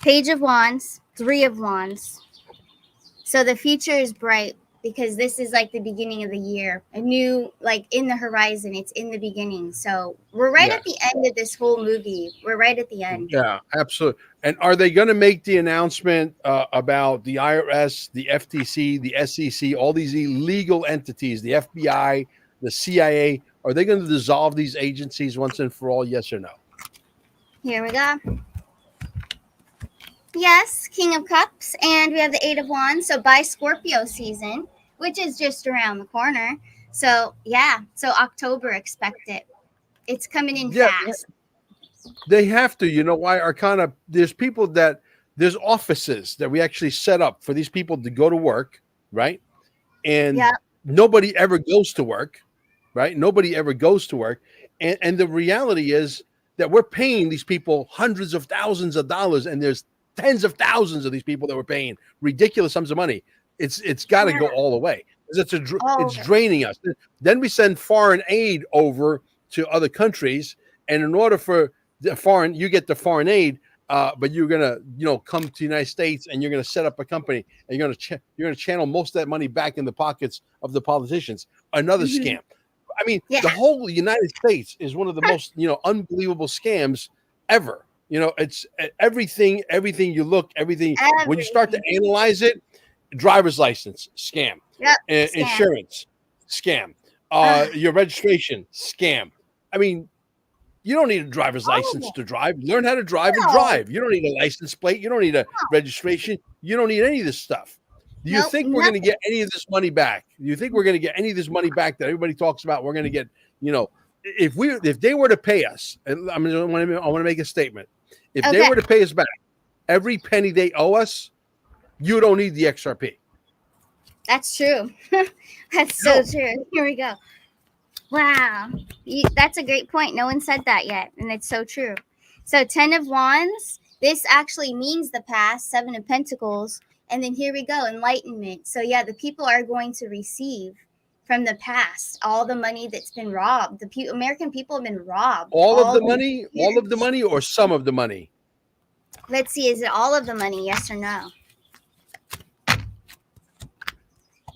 Page of Wands. Three of Wands. So the future is bright because this is like the beginning of the year. A new, like in the horizon. It's in the beginning. So we're right at the end of this whole movie. We're right at the end. Yeah, absolutely. And are they going to make the announcement about the IRS, the FTC, the SEC, all these illegal entities, the FBI, the CIA? Are they going to dissolve these agencies once and for all? Yes or no? Here we go. Yes, King of Cups, and we have the Eight of Wands. So by Scorpio season, which is just around the corner. So yeah, so October, expect it. It's coming in fast. They have to. You know why? Arcana, there's offices that we actually set up for these people to go to work, right? And nobody ever goes to work, right? Nobody ever goes to work. And the reality is that we're paying these people hundreds of thousands of dollars, and there's tens of thousands of these people that we're paying ridiculous sums of money. It's got to go all the way. It's draining us. Then we send foreign aid over to other countries, and in order for the foreign, you get the foreign aid, but you're gonna come to the United States and you're gonna set up a company and you're gonna channel most of that money back in the pockets of the politicians. Another scam. I mean, the whole United States is one of the most unbelievable scams ever. It's everything you look, everything. When you start to analyze it, driver's license scam, insurance scam, your registration scam. I mean, you don't need a driver's license to drive. Learn how to drive and drive. You don't need a license plate. You don't need a registration. You don't need any of this stuff. Do you think we're going to get any of this money back? Do you think we're going to get any of this money back that everybody talks about? We're going to get, if they were to pay us, and I want to make a statement. If they were to pay us back every penny they owe us, you don't need the XRP. That's true. That's so true. Here we go. Wow. That's a great point. No one said that yet. And it's so true. So 10 of Wands, this actually means the past, 7 of Pentacles. And then here we go, enlightenment. So yeah, the people are going to receive from the past all the money that's been robbed. The American people have been robbed. All of the money or some of the money? Let's see. Is it all of the money? Yes or no?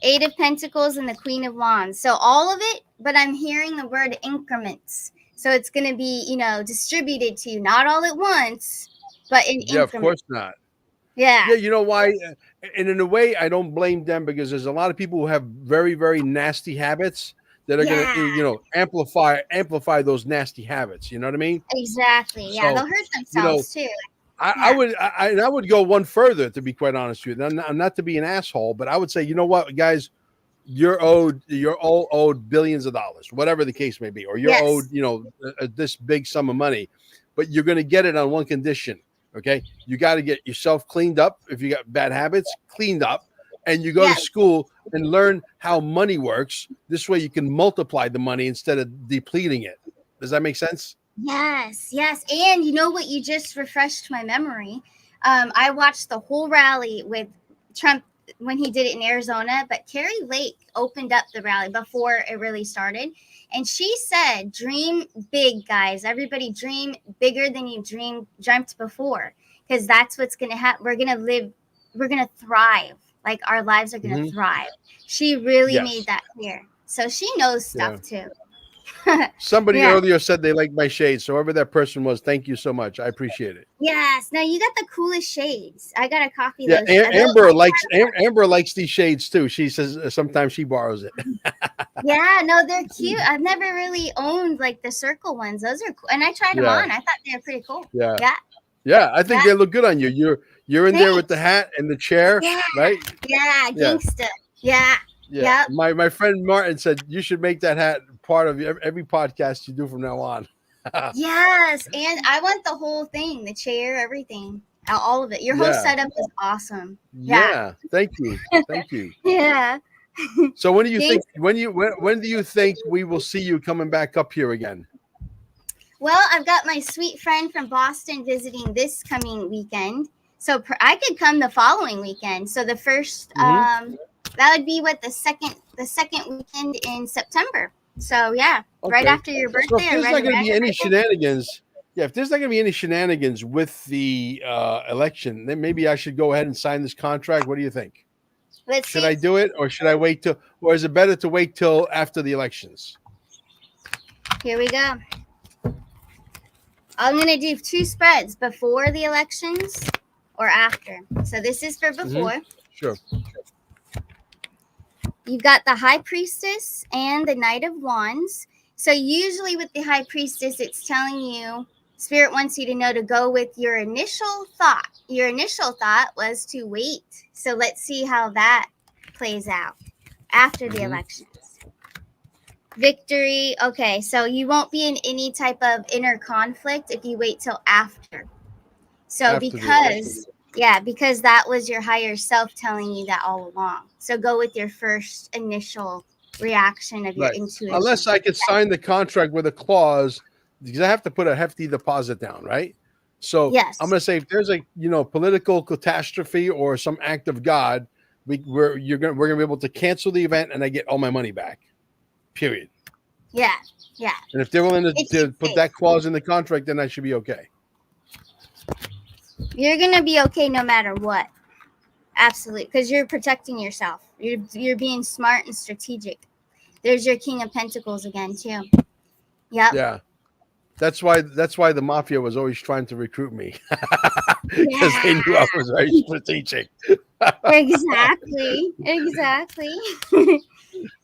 8 of Pentacles and the Queen of Wands. So all of it, but I'm hearing the word increments. So it's going to be, distributed to you, not all at once, but in increments. Of course not. Yeah. Yeah, you know why? And in a way, I don't blame them because there's a lot of people who have very, very nasty habits that are going to, amplify those nasty habits. You know what I mean? Exactly. Yeah, they'll hurt themselves too. I would go one further, to be quite honest with you. Not to be an asshole, but I would say, you know what, guys, you're all owed billions of dollars, whatever the case may be, or you're owed, this big sum of money, but you're going to get it on one condition. Okay, you got to get yourself cleaned up. If you got bad habits, cleaned up, and you go to school and learn how money works. This way, you can multiply the money instead of depleting it. Does that make sense? Yes. And you know what? You just refreshed my memory. I watched the whole rally with Trump when he did it in Arizona, but Carrie Lake opened up the rally before it really started. And she said, dream big, guys. Everybody dream bigger than you dreamt before, because that's what's going to happen. We're going to live. We're going to thrive. Like our lives are going to thrive. She really made that clear. So she knows stuff too. Somebody earlier said they like my shades. So whoever that person was, thank you so much. I appreciate it. Yes. No, you got the coolest shades. I got to copy Yeah, those. Amber likes these shades too. She says sometimes she borrows it. Yeah, no, they're cute. I've never really owned like the circle ones. Those are cool. And I tried them on. I thought they were pretty cool. Yeah. I think they look good on you. You're in there with the hat and the chair, right? Yeah, gangsta. Yeah. Yeah. My friend Martin said you should make that hat part of every podcast you do from now on. Yes, and I want the whole thing, the chair, everything, all of it. Your whole setup is awesome. Yeah. Thank you. Thank you. Yeah. So when do you think when do you think we will see you coming back up here again? Well, I've got my sweet friend from Boston visiting this coming weekend, so I could come the following weekend. So the first, that would be the second weekend in September. So right after your birthday. So if there's not going to be any shenanigans, if there's not going to be any shenanigans with the election, then maybe I should go ahead and sign this contract. What do you think? Should I do it, or should I wait till, or is it better to wait till after the elections? Here we go. I'm going to do 2 spreads, before the elections or after. So this is for before. Sure. You've got the High Priestess and the Knight of Wands. So usually with the High Priestess, it's telling you, Spirit wants you to know to go with your initial thought. Your initial thought was to wait. So let's see how that plays out after the elections. Victory. Okay, so you won't be in any type of inner conflict if you wait till after. So because that was your higher self telling you that all along. So go with your first initial reaction of your intuition. Unless I could sign the contract with a clause, because I have to put a hefty deposit down, right? So I'm going to say if there's a political catastrophe or some act of God, we're going to be able to cancel the event and I get all my money back. Period. Yeah. And if they're willing to put that clause in the contract, then I should be okay. You're going to be okay no matter what. Absolutely. Because you're protecting yourself. You're being smart and strategic. There's your King of Pentacles again, too. Yep. Yeah. That's why the mafia was always trying to recruit me. Because they knew I was very strategic. Exactly.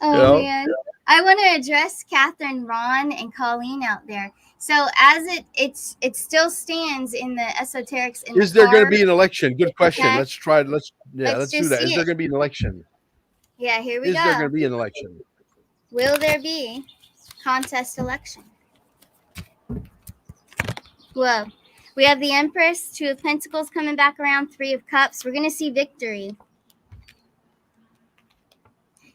Man. I want to address Catherine, Ron, and Colleen out there. So as it still stands in the esoterics. Is there going to be an election? Good question. Let's try. Let's do that. Is there going to be an election? Yeah, here we go. Is there going to be an election? Will there be contest election? Whoa. We have the Empress, 2 of Pentacles coming back around, 3 of Cups. We're going to see victory.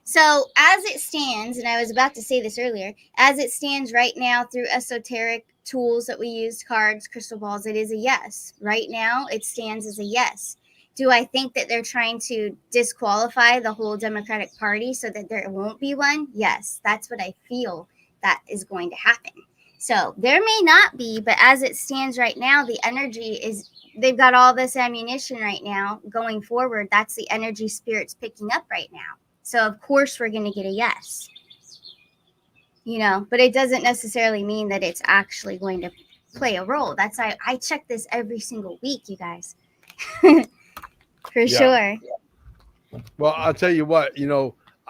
So as it stands, and I was about to say this earlier, as it stands right now through esoteric tools that we use, cards, crystal balls, it is a yes. Right now, it stands as a yes. Do I think that they're trying to disqualify the whole Democratic Party so that there won't be one? Yes, that's what I feel that is going to happen. So there may not be, but as it stands right now, the energy is, they've got all this ammunition right now going forward. That's the energy Spirit's picking up right now. So of course we're going to get a yes, but it doesn't necessarily mean that it's actually going to play a role. That's I check this every single week, you guys, for sure. Well, I'll tell you what,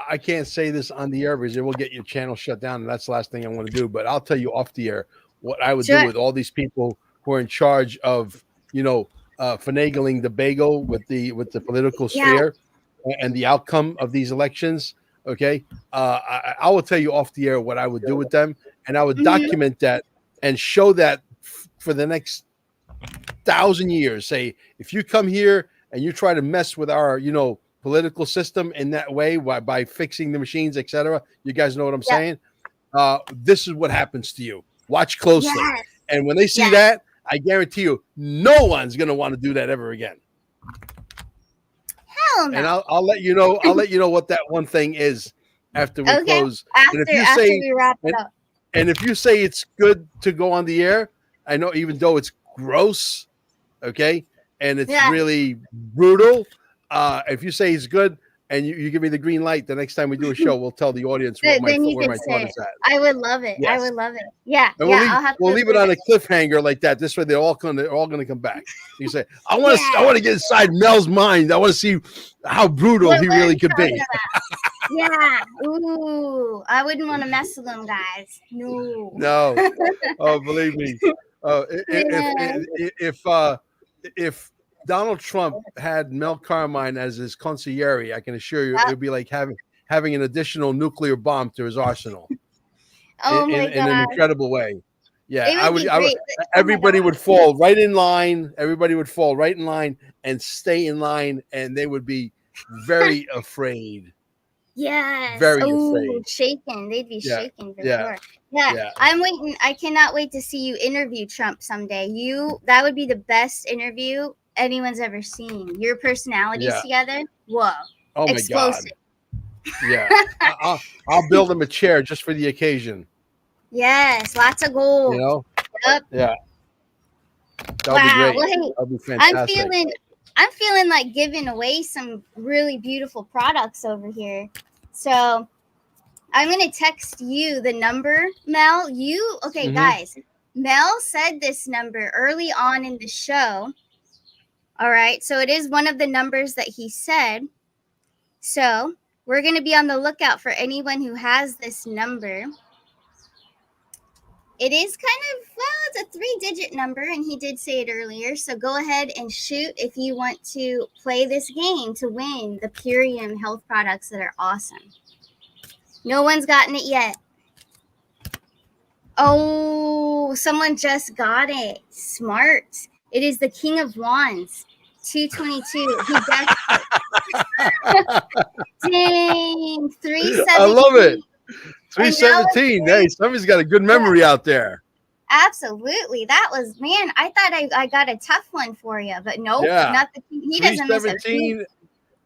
I can't say this on the air because it will get your channel shut down. And that's the last thing I want to do, but I'll tell you off the air what I would do with all these people who are in charge of, finagling the bagel with the political sphere. And the outcome of these elections, okay? I will tell you off the air what I would do with them, and I would document that and show that for the next 1,000 years. Say, if you come here and you try to mess with our, political system in that way by fixing the machines, etc., you guys know what I'm saying? This is what happens to you. Watch closely. Yes. And when they see that, I guarantee you, no one's going to want to do that ever again. Hell and no. I'll let you know. I'll let you know what that one thing is after we Okay. close. And if you After say we wrap it and, up. and if you say it's good to go on the air, I know even though it's gross, okay, and it's Yeah. really brutal. If you say it's good and you give me the green light, the next time we do a show, we'll tell the audience what Then you where can my say thought it. is at. I would love it. I Yes. would love it. Yeah. And Yeah. I'll have we'll to leave it approve on a cliffhanger like that. This way, they're all gonna come back. You say, I want Yeah. to get inside Mel's mind. I want to see how brutal What he are really we could talking be. about? Yeah. Ooh. I wouldn't want to mess with them guys. No. No, oh, believe me. Yeah. If Donald Trump had Mel Carmine as his consigliere, I can assure you, it would be like having an additional nuclear bomb to his arsenal Oh my in an god. incredible way. Yeah, It would be great. Oh my everybody God. would fall right in line. Everybody would fall right in line and stay in line, and they would be very afraid. Yes. Very Oh, afraid. shaking. They'd be Yeah. shaking for Yeah. sure. Yeah. Yeah. I'm waiting. I cannot wait to see you interview Trump someday. That would be the best interview anyone's ever seen. Your personalities Yeah. together. Whoa. Oh my Explosive. God. Yeah. I'll build him a chair just for the occasion. Yes. Lots of gold. You know? Yep. Yeah. That'll Wow. be great. Well, hey, That'll be fantastic. I'm feeling like giving away some really beautiful products over here. So I'm gonna text you the number, Mel. Mhm. Guys. Mel said this number early on in the show. All right, so it is one of the numbers that he said. So we're gonna be on the lookout for anyone who has this number. It is it's a 3-digit number, and he did say it earlier. So go ahead and shoot if you want to play this game to win the Purium health products that are awesome. No one's gotten it yet. Oh, someone just got it. Smart. It is the King of Wands, 222. He guessed it. Dang, 317. I love it. 317. Hey, somebody's got a good memory out there. Absolutely. That was, man, I thought I got a tough one for you, but nope, Yeah. not the King. He doesn't miss a beat.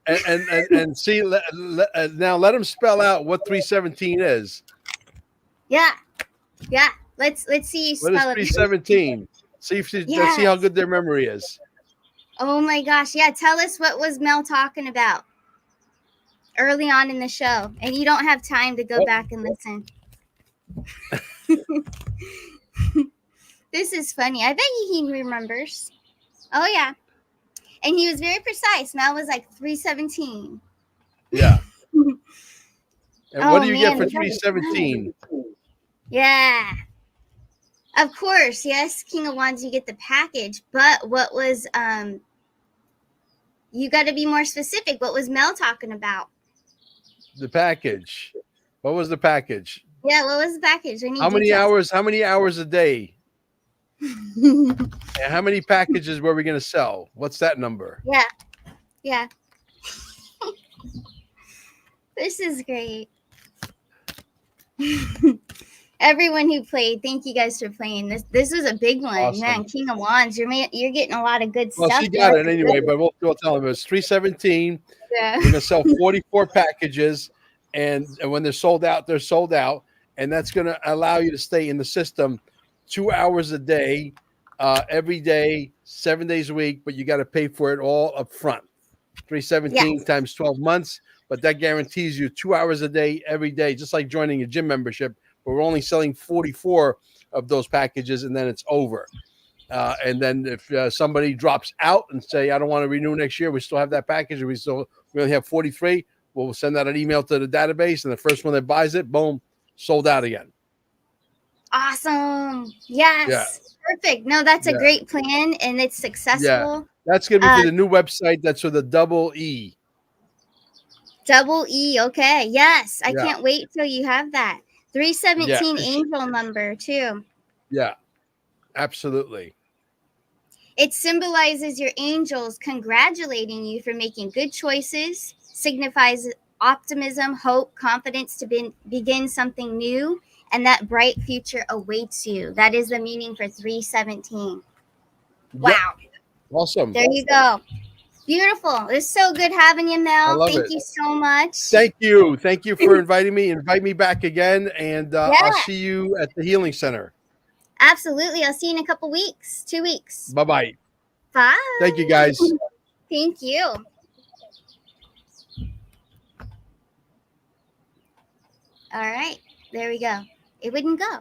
317. And see, now let him spell out what 317 is. Yeah. Yeah. Let's see you What is spell it. 317? Let's see how good their memory is. Oh my gosh. Yeah. Tell us, what was Mel talking about early on in the show? And you don't have time to go back and listen. This is funny. I bet he remembers. Oh yeah. And he was very precise. Mel was like 317. Yeah. And what do you get man, for 317? Yeah. Of course, yes, King of Wands, you get the package. But what was you got to be more specific. What was Mel talking about? The package. What was the package? Yeah, what was the package? How many hours? How many hours a day? And how many packages were we going to sell? What's that number? Yeah. This is great. Everyone who played, thank you guys for playing. This was a big one, Awesome. man. King of Wands, you're getting a lot of good Well, stuff. she got it anyway, but we'll tell them it's 317. Yeah. We're going to sell 44 packages, and when they're sold out, they're sold out, and that's going to allow you to stay in the system 2 hours a day, every day, 7 days a week, but you got to pay for it all up front. 317 times 12 months, but that guarantees you 2 hours a day, every day, just like joining a gym membership. But we're only selling 44 of those packages, and then it's over. And then if somebody drops out and say, I don't want to renew next year, we still have that package, and we only have 43, we'll send out an email to the database, and the first one that buys it, boom, sold out again. Awesome. Yes. Yeah. Perfect. No, that's a great plan, and it's successful. Yeah. That's going to be for the new website. That's for the double E. Double E. Okay. Yes. I can't wait till you have that. 317 angel number too. Yeah. Absolutely. It symbolizes your angels congratulating you for making good choices, signifies optimism, hope, confidence to begin something new, and that bright future awaits you. That is the meaning for 317. Wow. Yep. Awesome. There you go. Beautiful. It's so good having you, I Mel. love Thank it. you so much. Thank you. Thank you for inviting me. Invite me back again, and Yeah, I'll see you at the Healing Center. absolutely. I'll see you in a couple weeks, 2 weeks. Bye bye. Bye. Thank you, guys. Thank you. All right. There we go. It wouldn't go.